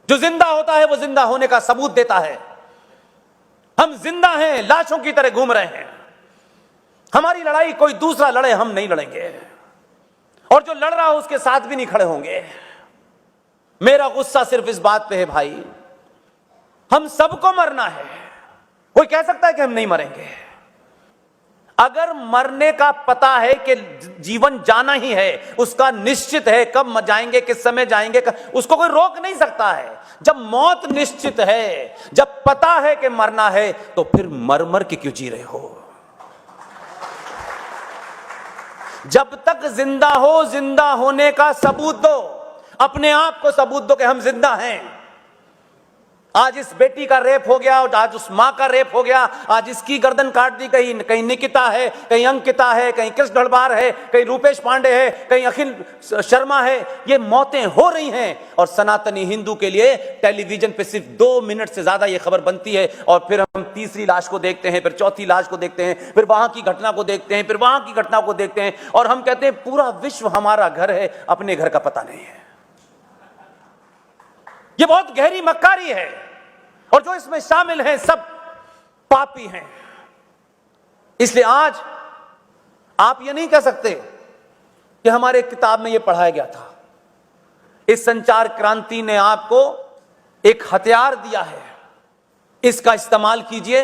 जो जिंदा होता है वो जिंदा होने का सबूत देता है। हम जिंदा हैं, लाशों की तरह घूम रहे हैं। हमारी लड़ाई कोई दूसरा लड़े, हम नहीं लड़ेंगे, और जो लड़ रहा हो उसके साथ भी नहीं खड़े होंगे। मेरा गुस्सा सिर्फ इस बात पे है भाई, हम सबको मरना है। कोई कह सकता है कि हम नहीं मरेंगे? अगर मरने का पता है कि जीवन जाना ही है, उसका निश्चित है, कब जाएंगे, किस समय जाएंगे, उसको कोई रोक नहीं सकता है। जब मौत निश्चित है, जब पता है कि मरना है, तो फिर मर मर के क्यों जी रहे हो? जब तक जिंदा हो, जिंदा होने का सबूत दो, अपने आप को सबूत दो कि हम जिंदा हैं। आज इस बेटी का रेप हो गया, और आज उस मां का रेप हो गया, आज इसकी गर्दन काट दी, कहीं निकिता है, कहीं अंकिता है, कहीं कृष्ण ढलबार है, कहीं रूपेश पांडे है, कहीं अखिल शर्मा है। ये मौतें हो रही हैं, और सनातनी हिंदू के लिए टेलीविजन पे सिर्फ 2 मिनट से ज्यादा ये खबर बनती है, और फिर हम तीसरी लाश को देखते हैं, फिर चौथी लाश को देखते हैं, फिर वहां की घटना को देखते हैं, फिर वहां की घटना को देखते हैं, और हम कहते हैं पूरा विश्व हमारा घर है, अपने घर का पता नहीं है। ये बहुत गहरी मक्कारी है, और जो इसमें शामिल हैं सब पापी हैं। इसलिए आज आप ये नहीं कह सकते कि हमारे किताब में ये पढ़ाया गया था। इस संचार क्रांति ने आपको एक हथियार दिया है, इसका इस्तेमाल कीजिए।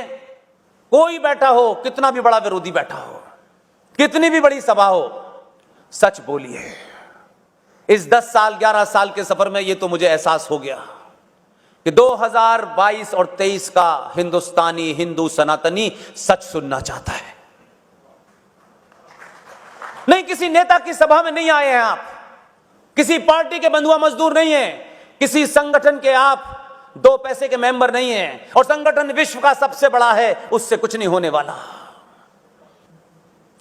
कोई बैठा हो, कितना भी बड़ा विरोधी बैठा हो, कितनी भी बड़ी सभा हो, सच बोलिए। इस 10 साल 11 साल के सफर में ये तो मुझे एहसास हो गया कि 2022 और 23 का हिंदुस्तानी, हिंदू सनातनी सच सुनना चाहता है। नहीं, किसी नेता की सभा में नहीं आए हैं आप, किसी पार्टी के बंधुआ मजदूर नहीं हैं, किसी संगठन के आप 2 पैसे के मेंबर नहीं हैं, और संगठन विश्व का सबसे बड़ा है, उससे कुछ नहीं होने वाला।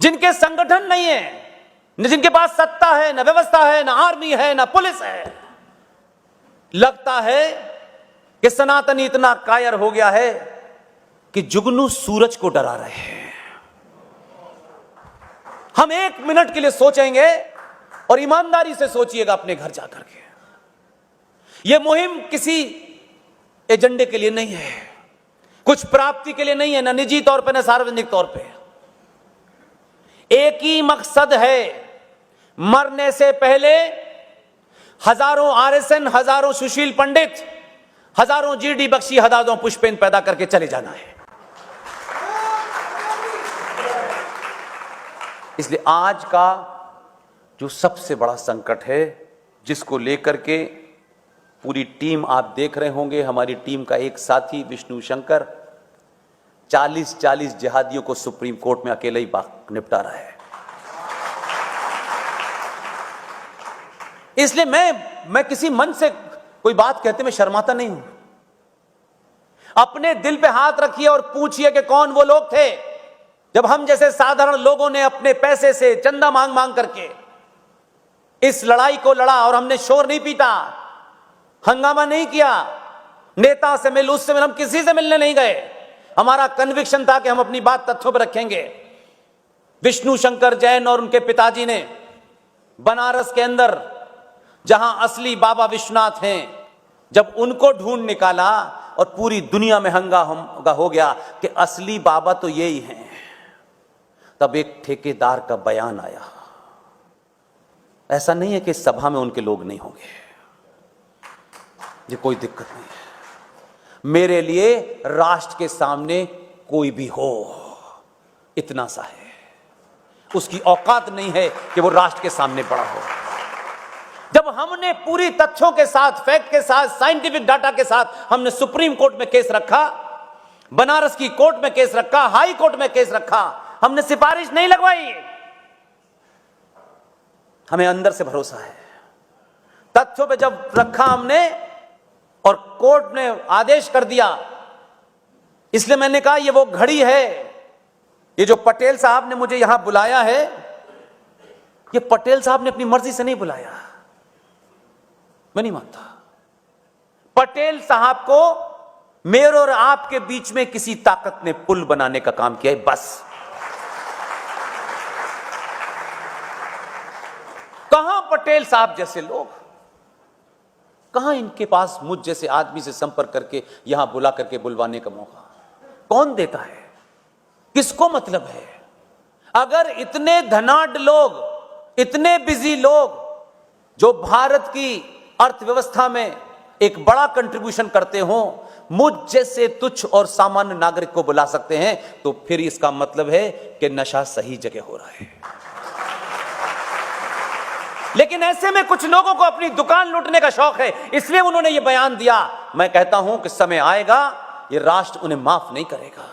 जिनके संगठन नहीं है, न जिनके पास सत्ता है, न व्यवस्था है, न आर्मी है, न पुलिस है, लगता है कि सनातनी इतना कायर हो गया है कि जुगनू सूरज को डरा रहे हैं। हम 1 मिनट के लिए सोचेंगे, और ईमानदारी से सोचिएगा अपने घर जाकर के। यह मुहिम किसी एजेंडे के लिए नहीं है, कुछ प्राप्ति के लिए नहीं है, न निजी तौर पे, न सार्वजनिक तौर पे। एक ही मकसद है, मरने से पहले हजारों आरएसएन, हजारों सुशील पंडित, हजारों जीडी बख्शी, हजारों पुष्पेन पैदा करके चले जाना है। इसलिए आज का जो सबसे बड़ा संकट है, जिसको लेकर के पूरी टीम आप देख रहे होंगे, हमारी टीम का एक साथी विष्णु शंकर 40 जिहादियों को सुप्रीम कोर्ट में अकेले ही निपटा रहा है। इसलिए मैं किसी मन से कोई बात कहते में शर्माता नहीं हूं। अपने दिल पे हाथ रखिए और पूछिए कि कौन वो लोग थे जब हम जैसे साधारण लोगों ने अपने पैसे से चंदा मांग मांग करके इस लड़ाई को लड़ा, और हमने शोर नहीं पीटा, हंगामा नहीं किया, नेता से मिल, उससे मिल, हम किसी से मिलने नहीं गए। हमारा कन्विक्शन था कि हम अपनी बात तथ्यों पर रखेंगे। विष्णु शंकर जैन और उनके पिताजी ने बनारस के अंदर, जहां असली बाबा विश्वनाथ हैं, जब उनको ढूंढ निकाला और पूरी दुनिया में हंगामा हो गया कि असली बाबा तो यही हैं, तब एक ठेकेदार का बयान आया। ऐसा नहीं है कि सभा में उनके लोग नहीं होंगे, ये कोई दिक्कत नहीं है। मेरे लिए राष्ट्र के सामने कोई भी हो, इतना सा है, उसकी औकात नहीं है कि वो राष्ट्र के सामने बड़ा हो। जब हमने पूरी तथ्यों के साथ, फैक्ट के साथ, साइंटिफिक डाटा के साथ हमने सुप्रीम कोर्ट में केस रखा, बनारस की कोर्ट में केस रखा, हाई कोर्ट में केस रखा, हमने सिफारिश नहीं लगवाई। हमें अंदर से भरोसा है। तथ्यों पे जब रखा हमने और कोर्ट ने आदेश कर दिया, इसलिए मैंने कहा ये वो घड़ी है। ये जो पटेल साहब ने मुझे यहां बुलाया है, ये पटेल साहब ने अपनी मर्जी से नहीं बुलाया, मैं नहीं मानता। पटेल साहब को मेरे और आपके बीच में किसी ताकत ने पुल बनाने का काम किया है, बस। कहां पटेल साहब जैसे लोग? कहां इनके पास मुझ जैसे आदमी से संपर्क करके यहां बुला करके बुलवाने का मौका कौन देता है? किसको मतलब है? अगर इतने धनाढ्य लोग, इतने बिजी लोग जो भारत की अर्थव्यवस्था में एक बड़ा कंट्रीब्यूशन करते हो, मुझ जैसे तुच्छ और सामान्य नागरिक को बुला सकते हैं, तो फिर इसका मतलब है कि नशा सही जगह हो रहा है। लेकिन ऐसे में कुछ लोगों को अपनी दुकान लूटने का शौक है, इसलिए उन्होंने यह बयान दिया। मैं कहता हूं कि समय आएगा ये राष्ट्र उन्हें माफ नहीं करेगा।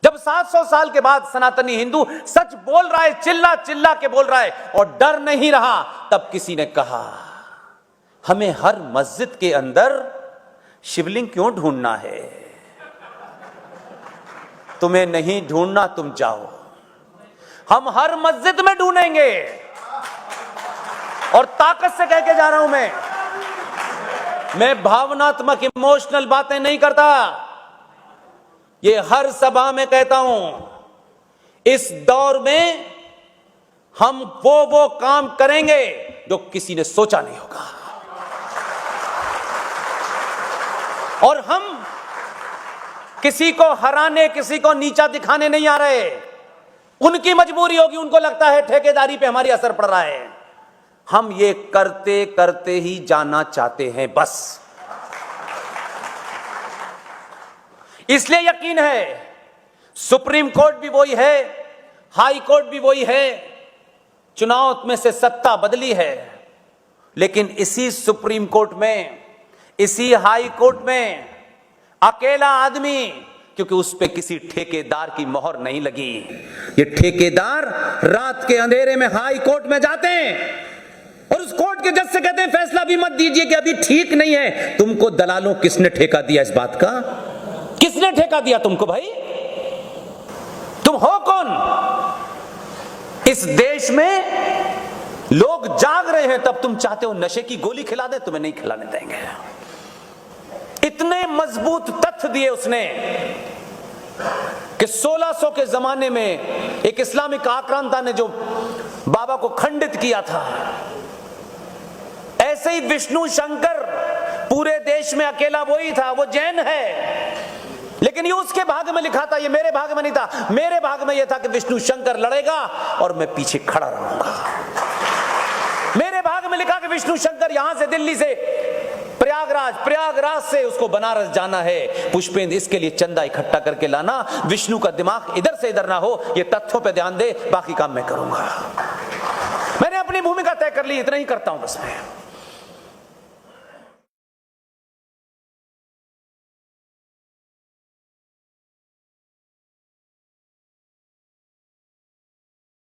जब 700 साल के बाद सनातनी हिंदू सच बोल रहा है, चिल्ला चिल्ला के बोल रहा है और डर नहीं रहा, तब किसी ने कहा हमें हर मस्जिद के अंदर शिवलिंग क्यों ढूंढना है? तुम्हें नहीं ढूंढना, तुम जाओ, हम हर मस्जिद में ढूंढेंगे। और ताकत से कह के जा रहा हूं मैं भावनात्मक इमोशनल बातें नहीं करता, ये हर सभा में कहता हूं। इस दौर में हम वो काम करेंगे जो किसी ने सोचा नहीं होगा, और हम किसी को हराने, किसी को नीचा दिखाने नहीं आ रहे। उनकी मजबूरी होगी, उनको लगता है ठेकेदारी पे हमारी असर पड़ रहा है। हम ये करते करते ही जाना चाहते हैं बस। इसलिए यकीन है सुप्रीम कोर्ट भी वही है, हाई कोर्ट भी वही है, चुनाव में से सत्ता बदली है, लेकिन इसी सुप्रीम कोर्ट में, इसी हाई कोर्ट में अकेला आदमी, क्योंकि उस पे किसी ठेकेदार की मोहर नहीं लगी। ये ठेकेदार रात के अंधेरे में हाई कोर्ट में जाते हैं और उस कोर्ट के जज से कहते हैं फैसला भी मत दीजिए कि अभी ठीक नहीं है। तुमको दलालों किसने ठेका दिया इस बात का? किसने ठेका दिया तुमको भाई? तुम हो कौन? इस देश में लोग जाग रहे हैं, तब तुम चाहते हो नशे की गोली खिला दे? तुम्हें नहीं खिलाने देंगे। इतने मजबूत तथ्य दिए उसने कि 1600 के जमाने में एक इस्लामिक आक्रांता ने जो बाबा को खंडित किया था, ऐसे ही विष्णु शंकर पूरे देश में अकेला वही था। वो जैन है, लेकिन ये उसके भाग में लिखा था, ये मेरे भाग में नहीं था। मेरे भाग में यह था कि विष्णु शंकर लड़ेगा और मैं पीछे खड़ा रहूंगा। मेरे भाग में लिखा कि विष्णु शंकर यहां से, दिल्ली से प्रयागराज से उसको बनारस जाना है, पुष्पेंद्र इसके लिए चंदा इकट्ठा करके लाना, विष्णु का दिमाग इधर से इधर ना हो। ये तथ्यों पे ध्यान दे, बाकी काम मैं करूंगा। मैंने अपनी भूमिका तय कर ली, इतना ही करता हूं बस मैं।